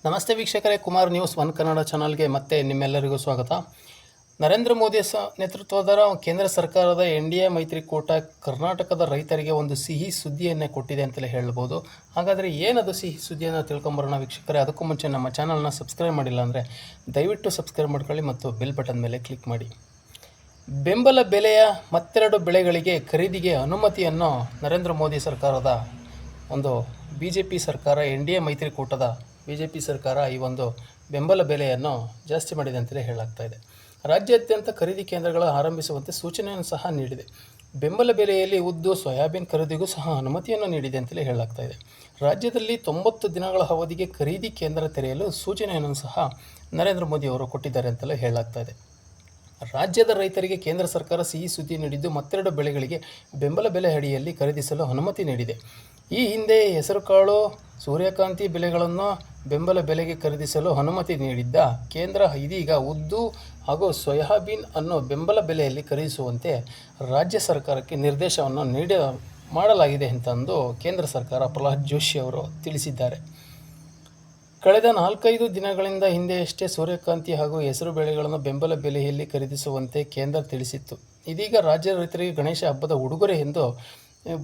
ನಮಸ್ತೆ ವೀಕ್ಷಕರೇ, Kumar news one Kannada ಚಾನಲ್ಗೆ ಮತ್ತೆ ನಿಮ್ಮೆಲ್ಲರಿಗೂ ಸ್ವಾಗತ. ನರೇಂದ್ರ ಮೋದಿ ನೇತೃತ್ವದ ಕೇಂದ್ರ ಸರ್ಕಾರದ NDA ಮೈತ್ರಿಕೂಟ ಕರ್ನಾಟಕದ ರೈತರಿಗೆ ಒಂದು ಸಿಹಿ ಸುದ್ದಿಯನ್ನೇ ಕೊಟ್ಟಿದೆ ಅಂತಲೇ ಹೇಳ್ಬೋದು. ಹಾಗಾದರೆ ಏನದು ಸಿಹಿ ಸುದ್ದಿಯನ್ನು ತಿಳ್ಕೊಂಬರೋಣ ವೀಕ್ಷಕರೇ. ಅದಕ್ಕೂ ಮುಂಚೆ ನಮ್ಮ ಚಾನಲ್ನ ಸಬ್ಸ್ಕ್ರೈಬ್ ಮಾಡಿಲ್ಲ ಅಂದರೆ ದಯವಿಟ್ಟು ಸಬ್ಸ್ಕ್ರೈಬ್ ಮಾಡ್ಕೊಳ್ಳಿ ಮತ್ತು ಬೆಲ್ ಬಟನ್ ಮೇಲೆ ಕ್ಲಿಕ್ ಮಾಡಿ. ಬೆಂಬಲ ಬೆಲೆಯ ಮತ್ತೆರಡು ಬೆಳೆಗಳಿಗೆ ಖರೀದಿಗೆ ಅನುಮತಿಯನ್ನು ನರೇಂದ್ರ ಮೋದಿ ಸರ್ಕಾರದ ಒಂದು BJP ಸರ್ಕಾರ NDA ಮೈತ್ರಿಕೂಟದ BJP ಸರ್ಕಾರ ಈ ಒಂದು ಬೆಂಬಲ ಬೆಲೆಯನ್ನು ಜಾಸ್ತಿ ಮಾಡಿದೆ ಅಂತಲೇ ಹೇಳಲಾಗ್ತಾ ಇದೆ. ರಾಜ್ಯಾದ್ಯಂತ ಖರೀದಿ ಕೇಂದ್ರಗಳ ಆರಂಭಿಸುವಂತೆ ಸೂಚನೆಯನ್ನು ಸಹ ನೀಡಿದೆ. ಬೆಂಬಲ ಬೆಲೆಯಲ್ಲಿ ಉದ್ದು, ಸೋಯಾಬೀನ್ ಖರೀದಿಗೂ ಸಹ ಅನುಮತಿಯನ್ನು ನೀಡಿದೆ ಅಂತಲೇ ಹೇಳಲಾಗ್ತಾ ಇದೆ. ರಾಜ್ಯದಲ್ಲಿ 90 ದಿನಗಳ ಅವಧಿಗೆ ಖರೀದಿ ಕೇಂದ್ರ ತೆರೆಯಲು ಸೂಚನೆಯನ್ನು ಸಹ ನರೇಂದ್ರ ಮೋದಿ ಅವರು ಕೊಟ್ಟಿದ್ದಾರೆ ಅಂತಲೇ ಹೇಳಲಾಗ್ತಾ ಇದೆ. ರಾಜ್ಯದ ರೈತರಿಗೆ ಕೇಂದ್ರ ಸರ್ಕಾರ ಸಿಹಿ ಸುದ್ದಿ ನೀಡಿದ್ದು, ಮತ್ತೆರಡು ಬೆಳೆಗಳಿಗೆ ಬೆಂಬಲ ಬೆಲೆ ಅಡಿಯಲ್ಲಿ ಖರೀದಿಸಲು ಅನುಮತಿ ನೀಡಿದೆ. ಈ ಹಿಂದೆ ಹೆಸರುಕಾಳು, ಸೂರ್ಯಕಾಂತಿ ಬೆಳೆಗಳನ್ನು ಬೆಂಬಲ ಬೆಲೆಗೆ ಖರೀದಿಸಲು ಅನುಮತಿ ನೀಡಿದ್ದ ಕೇಂದ್ರ ಇದೀಗ ಉದ್ದು ಹಾಗೂ ಸೋಯಾಬೀನ್ ಅನ್ನು ಬೆಂಬಲ ಬೆಲೆಯಲ್ಲಿ ಖರೀದಿಸುವಂತೆ ರಾಜ್ಯ ಸರ್ಕಾರಕ್ಕೆ ನಿರ್ದೇಶನವನ್ನು ಮಾಡಲಾಗಿದೆ ಅಂತಂದು ಕೇಂದ್ರ ಸರ್ಕಾರ ಪ್ರಹ್ಲಾದ್ ಜೋಶಿ ಅವರು ತಿಳಿಸಿದ್ದಾರೆ. ಕಳೆದ 4-5 ದಿನಗಳಿಂದ ಹಿಂದೆಯಷ್ಟೇ ಸೂರ್ಯಕಾಂತಿ ಹಾಗೂ ಹೆಸರು ಬೆಳೆಗಳನ್ನು ಬೆಂಬಲ ಬೆಲೆಯಲ್ಲಿ ಖರೀದಿಸುವಂತೆ ಕೇಂದ್ರ ತಿಳಿಸಿತ್ತು. ಇದೀಗ ರಾಜ್ಯ ರೈತರಿಗೆ ಗಣೇಶ ಹಬ್ಬದ ಉಡುಗೊರೆ ಎಂದು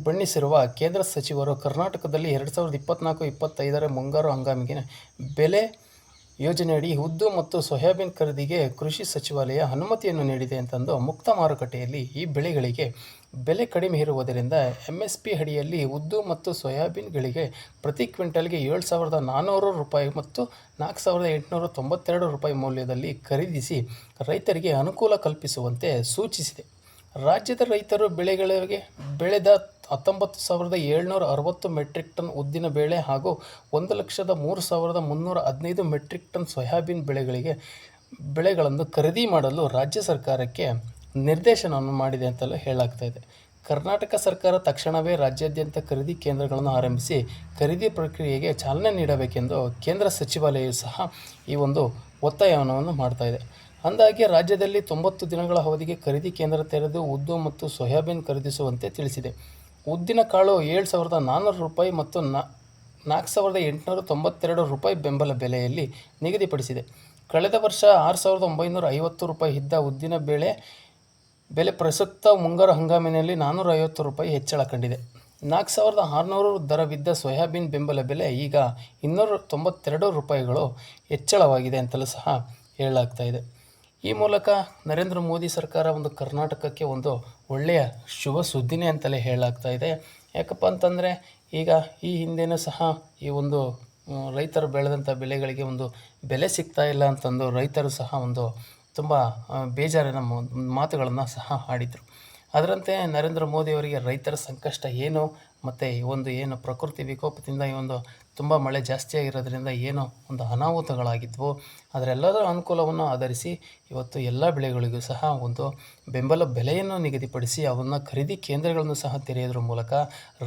ಬಣ್ಣಿಸಿರುವ ಕೇಂದ್ರ ಸಚಿವರು ಕರ್ನಾಟಕದಲ್ಲಿ 2024-25 ಮುಂಗಾರು ಹಂಗಾಮಿಗೆ ಬೆಲೆ ಯೋಜನೆಯಡಿ ಉದ್ದು ಮತ್ತು ಸೋಯಾಬೀನ್ ಖರೀದಿಗೆ ಕೃಷಿ ಸಚಿವಾಲಯ ಅನುಮತಿಯನ್ನು ನೀಡಿದೆ ಅಂತಂದು ಮುಕ್ತ ಮಾರುಕಟ್ಟೆಯಲ್ಲಿ ಈ ಬೆಳೆಗಳಿಗೆ ಬೆಲೆ ಕಡಿಮೆ ಇರುವುದರಿಂದ MSP ಅಡಿಯಲ್ಲಿ ಉದ್ದು ಮತ್ತು ಸೋಯಾಬೀನ್ಗಳಿಗೆ ಪ್ರತಿ ಕ್ವಿಂಟಲ್ಗೆ 7,400 ರೂಪಾಯಿ ಮತ್ತು 4,892 ರೂಪಾಯಿ ಮೌಲ್ಯದಲ್ಲಿ ಖರೀದಿಸಿ ರೈತರಿಗೆ ಅನುಕೂಲ ಕಲ್ಪಿಸುವಂತೆ ಸೂಚಿಸಿದೆ. ರಾಜ್ಯದ ರೈತರು ಬೆಳೆದ 19,760 ಮೆಟ್ರಿಕ್ ಟನ್ ಉದ್ದಿನ ಬೇಳೆ ಹಾಗೂ 1,03,315 ಮೆಟ್ರಿಕ್ ಟನ್ ಸೋಯಾಬೀನ್ ಬೆಳೆಗಳನ್ನು ಖರೀದಿ ಮಾಡಲು ರಾಜ್ಯ ಸರ್ಕಾರಕ್ಕೆ ನಿರ್ದೇಶನವನ್ನು ಮಾಡಿದೆ ಅಂತಲೂ ಹೇಳಲಾಗ್ತಾ ಇದೆ. ಕರ್ನಾಟಕ ಸರ್ಕಾರ ತಕ್ಷಣವೇ ರಾಜ್ಯಾದ್ಯಂತ ಖರೀದಿ ಕೇಂದ್ರಗಳನ್ನು ಆರಂಭಿಸಿ ಖರೀದಿ ಪ್ರಕ್ರಿಯೆಗೆ ಚಾಲನೆ ನೀಡಬೇಕೆಂದು ಕೇಂದ್ರ ಸಚಿವಾಲಯವು ಸಹ ಈ ಒಂದು ಒತ್ತಾಯವನ್ನು ಮಾಡ್ತಾ ಇದೆ. ಅಂದಾಗೆ ರಾಜ್ಯದಲ್ಲಿ 90 ದಿನಗಳ ಅವಧಿಗೆ ಖರೀದಿ ಕೇಂದ್ರ ತೆರೆದು ಉದ್ದು ಮತ್ತು ಸೋಯಾಬೀನ್ ಖರೀದಿಸುವಂತೆ ತಿಳಿಸಿದೆ. ಉದ್ದಿನ ಕಾಳು 7,400 ರೂಪಾಯಿ ಮತ್ತು 4,892 ರೂಪಾಯಿ ಬೆಂಬಲ ಬೆಲೆಯಲ್ಲಿ ನಿಗದಿಪಡಿಸಿದೆ. ಕಳೆದ ವರ್ಷ 6,950 ರೂಪಾಯಿ ಇದ್ದ ಉದ್ದಿನ ಬೆಲೆ ಪ್ರಸಕ್ತ ಮುಂಗಾರು ಹಂಗಾಮಿನಲ್ಲಿ 450 ರೂಪಾಯಿ ಹೆಚ್ಚಳ ಕಂಡಿದೆ. 4,600 ದರವಿದ್ದ ಸೋಯಾಬೀನ್ ಬೆಂಬಲ ಬೆಲೆ ಈಗ 292 ರೂಪಾಯಿಗಳು ಹೆಚ್ಚಳವಾಗಿದೆ ಅಂತಲೂ ಸಹ ಹೇಳಲಾಗ್ತಾ ಇದೆ. ಈ ಮೂಲಕ ನರೇಂದ್ರ ಮೋದಿ ಸರ್ಕಾರ ಒಂದು ಕರ್ನಾಟಕಕ್ಕೆ ಒಂದು ಒಳ್ಳೆಯ ಶುಭ ಸುದ್ದಿನೇ ಅಂತಲೇ ಹೇಳಲಾಗ್ತಾ ಇದೆ. ಯಾಕಪ್ಪ ಅಂತಂದರೆ ಈಗ ಈ ಹಿಂದೆಯೂ ಸಹ ಈ ಒಂದು ರೈತರು ಬೆಳೆದಂಥ ಬೆಳೆಗಳಿಗೆ ಒಂದು ಬೆಲೆ ಸಿಗ್ತಾ ಇಲ್ಲ ಅಂತಂದು ರೈತರು ಸಹ ಒಂದು ತುಂಬ ಬೇಜಾರಿನ ಮಾತುಗಳನ್ನು ಸಹ ಆಡಿದರು. ಅದರಂತೆ ನರೇಂದ್ರ ಮೋದಿಯವರಿಗೆ ರೈತರ ಸಂಕಷ್ಟ ಏನು ಮತ್ತು ಈ ಒಂದು ಏನು ಪ್ರಕೃತಿ ವಿಕೋಪದಿಂದ ಈ ಒಂದು ತುಂಬ ಮಳೆ ಜಾಸ್ತಿ ಆಗಿರೋದ್ರಿಂದ ಏನೋ ಒಂದು ಅನಾಹುತಗಳಾಗಿದ್ವು, ಅದರೆಲ್ಲದರ ಅನುಕೂಲವನ್ನು ಆಧರಿಸಿ ಇವತ್ತು ಎಲ್ಲ ಬೆಳೆಗಳಿಗೂ ಸಹ ಒಂದು ಬೆಂಬಲ ಬೆಲೆಯನ್ನು ನಿಗದಿಪಡಿಸಿ ಅವನ್ನು ಖರೀದಿ ಕೇಂದ್ರಗಳನ್ನು ಸಹ ತೆರೆಯೋದ್ರ ಮೂಲಕ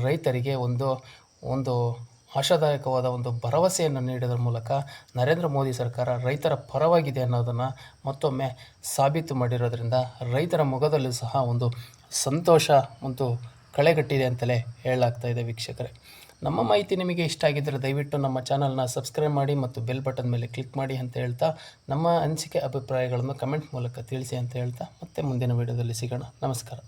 ರೈತರಿಗೆ ಒಂದು ಆಶಾದಾಯಕವಾದ ಒಂದು ಭರವಸೆಯನ್ನು ನೀಡೋದ್ರ ಮೂಲಕ ನರೇಂದ್ರ ಮೋದಿ ಸರ್ಕಾರ ರೈತರ ಪರವಾಗಿದೆ ಅನ್ನೋದನ್ನು ಮತ್ತೊಮ್ಮೆ ಸಾಬೀತು ಮಾಡಿರೋದ್ರಿಂದ ರೈತರ ಮೊಗದಲ್ಲೂ ಸಹ ಒಂದು ಸಂತೋಷ ಒಂದು ಕಳೆಗಟ್ಟಿದೆ ಅಂತಲೇ ಹೇಳಲಾಗ್ತಾ ಇದೆ. ವೀಕ್ಷಕರೇ, ನಮ್ಮ ಮಾಹಿತಿ ನಿಮಗೆ ಇಷ್ಟ ಆಗಿದ್ದರೆ ದಯವಿಟ್ಟು ನಮ್ಮ ಚಾನಲ್ನ ಸಬ್ಸ್ಕ್ರೈಬ್ ಮಾಡಿ ಮತ್ತು ಬೆಲ್ ಬಟನ್ ಮೇಲೆ ಕ್ಲಿಕ್ ಮಾಡಿ ಅಂತ ಹೇಳ್ತಾ, ನಮ್ಮ ಅನಿಸಿಕೆ ಅಭಿಪ್ರಾಯಗಳನ್ನು ಕಮೆಂಟ್ ಮೂಲಕ ತಿಳಿಸಿ ಅಂತ ಹೇಳ್ತಾ ಮತ್ತೆ ಮುಂದಿನ ವಿಡಿಯೋದಲ್ಲಿ ಸಿಗೋಣ. ನಮಸ್ಕಾರ.